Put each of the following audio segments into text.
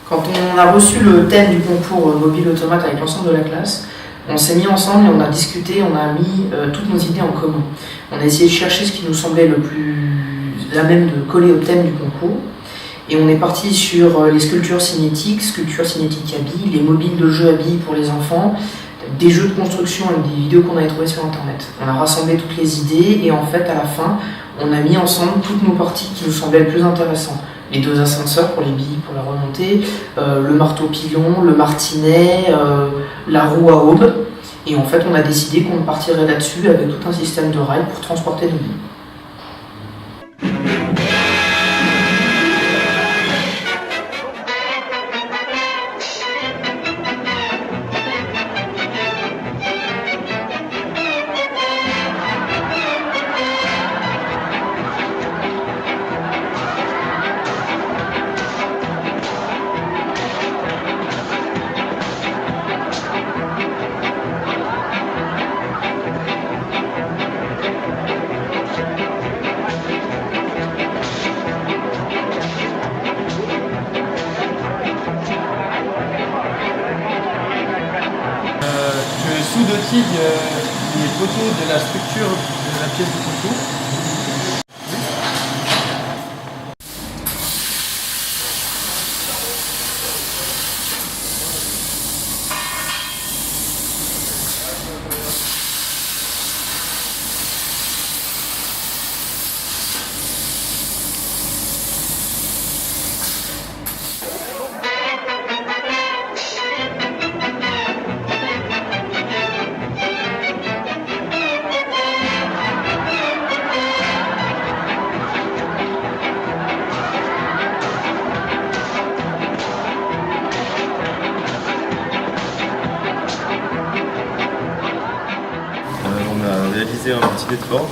Quand on a reçu le thème du concours mobile automate avec l'ensemble de la classe, on s'est mis ensemble et on a discuté, on a mis toutes nos idées en commun. On a essayé de chercher ce qui nous semblait le plus à même de coller au thème du concours. Et on est parti sur les sculptures cinétiques à billes, les mobiles de jeux à billes pour les enfants, des jeux de construction avec des vidéos qu'on avait trouvées sur internet. On a rassemblé toutes les idées et en fait à la fin, on a mis ensemble toutes nos parties qui nous semblaient les plus intéressantes. Les 2 ascenseurs pour les billes, pour la remontée, le marteau pilon, le martinet, la roue à aube. Et en fait, on a décidé qu'on partirait là-dessus avec tout un système de rails pour transporter nos billes. Je sous-dotique les poteaux de la structure de la pièce du concours. On a réalisé un petit dé de forge.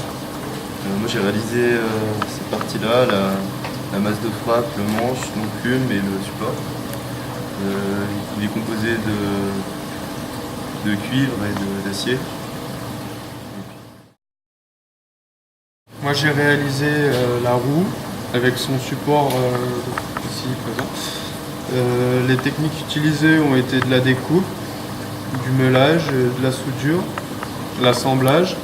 Moi j'ai réalisé cette partie-là, la masse de frappe, le manche, l'enclume et le support. Il est composé de cuivre et d'acier. Moi j'ai réalisé la roue avec son support ici présent. Les techniques utilisées ont été de la découpe, du meulage, de la soudure, l'assemblage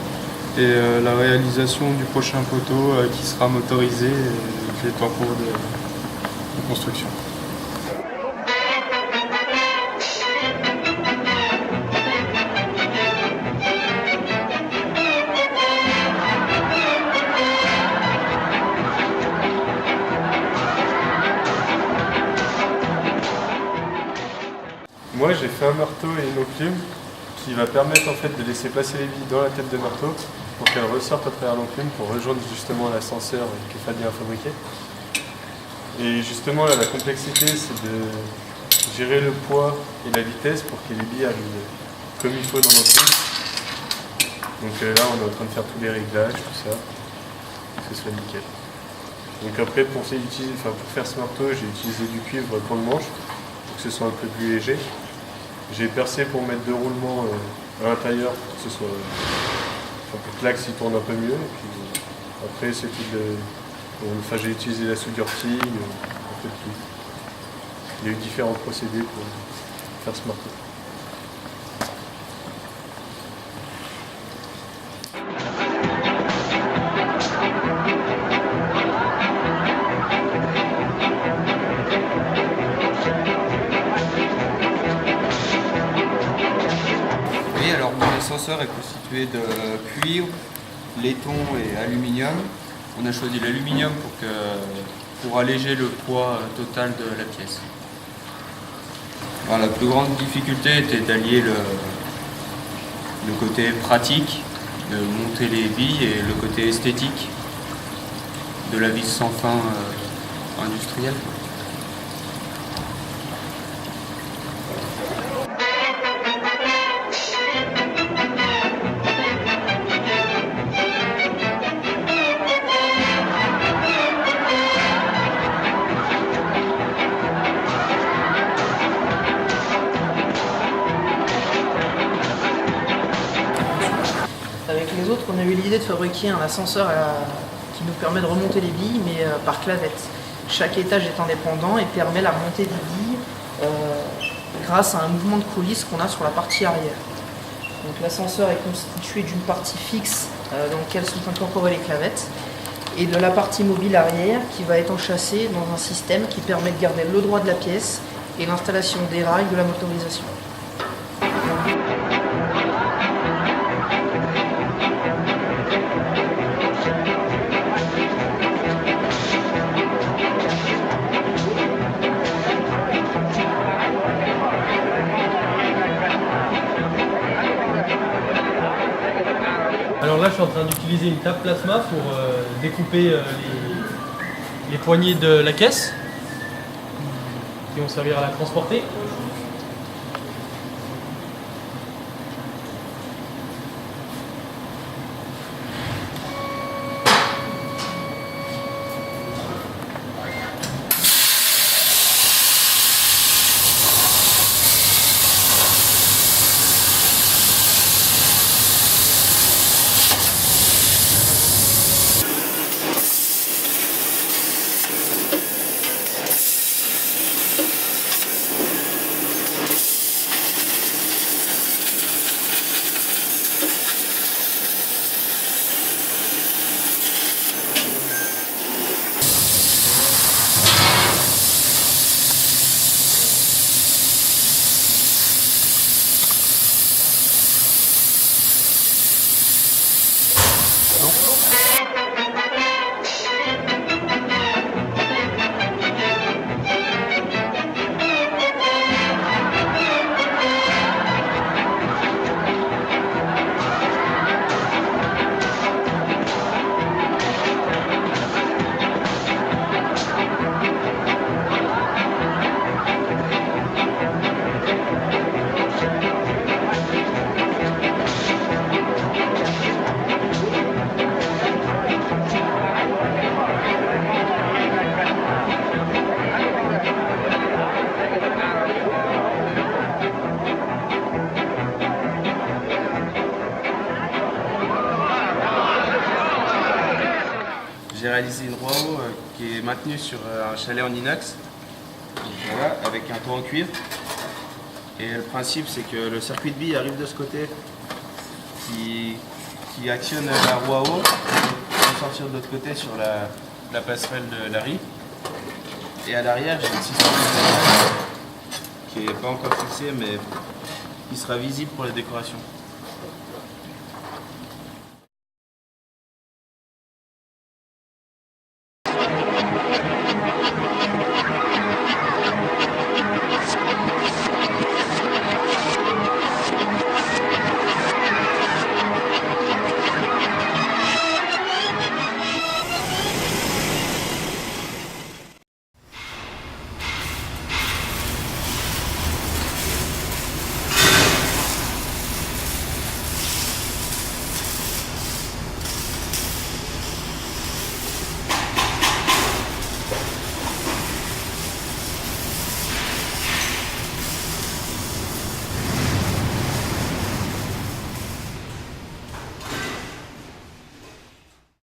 et la réalisation du prochain poteau qui sera motorisé et qui est en cours de construction. Moi j'ai fait un marteau et une enclume qui va permettre en fait de laisser passer les billes dans la tête de marteau pour qu'elles ressortent à travers l'enclume pour rejoindre justement l'ascenseur que Fabien a fabriqué. Et justement là, la complexité c'est de gérer le poids et la vitesse pour que les billes arrivent comme il faut dans l'enclume. Donc là on est en train de faire tous les réglages, tout ça, pour que ce soit nickel. Donc après pour faire ce marteau j'ai utilisé du cuivre pour le manche pour que ce soit un peu plus léger. J'ai percé pour mettre 2 roulements à l'intérieur pour que ce soit pour que l'axe il tourne un peu mieux. Et puis après c'est tout j'ai utilisé la soudure TIG, un peu de tout. Il y a eu différents procédés pour faire ce marteau. Oui, alors mon ascenseur est constitué de cuivre, laiton et aluminium. On a choisi l'aluminium pour alléger le poids total de la pièce. Alors, la plus grande difficulté était d'allier le côté pratique, de monter les billes, et le côté esthétique de la vis sans fin industrielle. Avec les autres, on a eu l'idée de fabriquer un ascenseur qui nous permet de remonter les billes, mais par clavette. Chaque étage est indépendant et permet la montée des billes grâce à un mouvement de coulisse qu'on a sur la partie arrière. Donc l'ascenseur est constitué d'une partie fixe dans laquelle sont incorporées les clavettes et de la partie mobile arrière qui va être enchâssée dans un système qui permet de garder le droit de la pièce et l'installation des rails de la motorisation. Alors là, je suis en train d'utiliser une table plasma pour découper les poignées de la caisse qui vont servir à la transporter. J'ai réalisé une roue qui est maintenue sur un chalet en inox, voilà, avec un toit en cuivre. Et le principe, c'est que le circuit de bille arrive de ce côté, qui actionne la roue à eau, pour sortir de l'autre côté sur la passerelle de la rive. Et à l'arrière, j'ai un système de qui n'est pas encore fixé, mais qui sera visible pour la décoration.